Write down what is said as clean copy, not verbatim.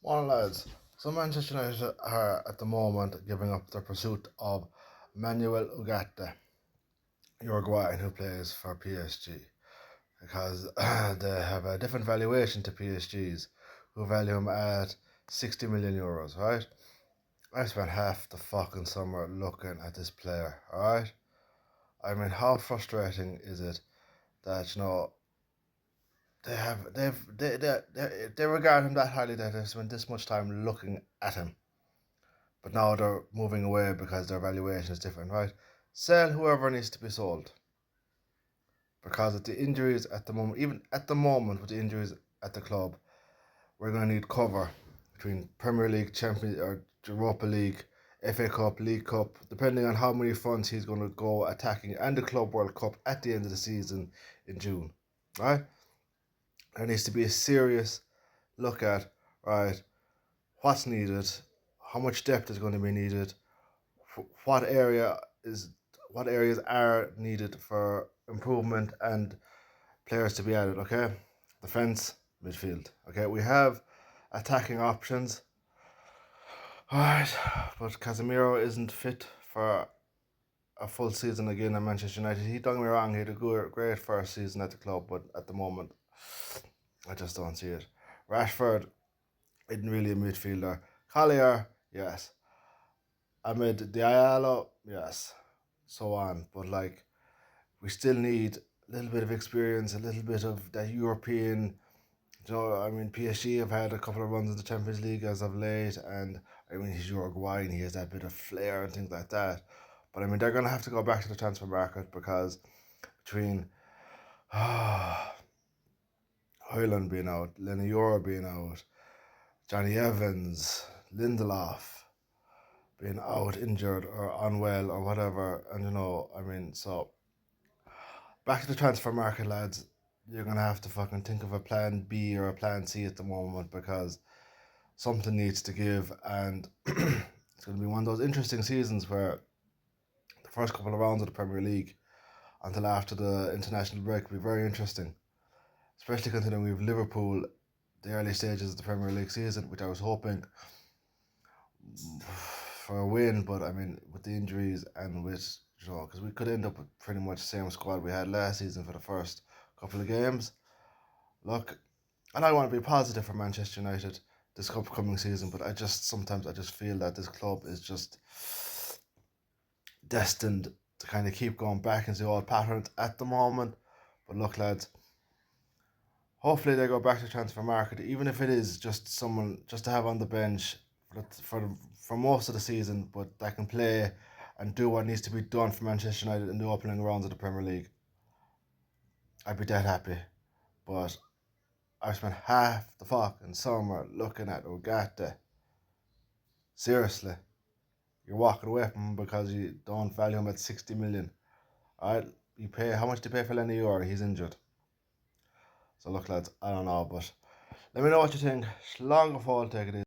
One lads. So Manchester United are at the moment giving up the pursuit of Manuel Ugarte, Uruguayan who plays for PSG, because they have a different valuation to PSG's, who value him at 60 million euros. Right? I spent half the fucking summer looking at this player. Alright? I mean, how frustrating is it that they regard him that highly that they've spent this much time looking at him. But now they're moving away because their valuation is different, right? Sell whoever needs to be sold. Because of the injuries at the moment, even at the moment with the injuries at the club, we're going to need cover between Premier League, Champions or Europa League, FA Cup, League Cup, depending on how many funds he's going to go attacking, and the Club World Cup at the end of the season in June, right? There needs to be a serious look at, right, what's needed, how much depth is going to be needed, what areas are needed for improvement and players to be added. Okay, defense, midfield. Okay, we have attacking options. All right, but Casemiro isn't fit for a full season again at Manchester United. He, don't get me wrong, he had a great first season at the club, but at the moment, I just don't see it. Rashford isn't really a midfielder. Collier, yes. Ahmed Diallo, yes. So on, but like, we still need a little bit of experience, a little bit of that European. I mean, PSG have had a couple of runs in the Champions League as of late, and I mean, he's Uruguayan, he has that bit of flair and things like that. But I mean, they're going to have to go back to the transfer market because between Højlund being out, Lenny Yoro being out, Johnny Evans, Lindelof being out, injured or unwell or whatever, and I mean, so back to the transfer market, lads. You're going to have to fucking think of a plan B or a plan C at the moment because something needs to give, and it's going to be one of those interesting seasons where the first couple of rounds of the Premier League until after the international break will be very interesting, especially considering we have Liverpool, the early stages of the Premier League season, which I was hoping for a win, but I mean, with the injuries and with, because we could end up with pretty much the same squad we had last season for the first couple of games. Look, and I want to be positive for Manchester United this upcoming season, but sometimes I just feel that this club is just destined to kind of keep going back into the old patterns at the moment. But look, lads, hopefully they go back to the transfer market, even if it is just someone just to have on the bench for most of the season, but that can play and do what needs to be done for Manchester United in the opening rounds of the Premier League. I'd be dead happy. But I spent half the fucking summer looking at Ugarte. Seriously. You're walking away from him because you don't value him at 60 million. Alright? How much do you pay for Lenny Yoro? He's injured. So look, lads, I don't know, but let me know what you think. Slán go fáilte, take it easy.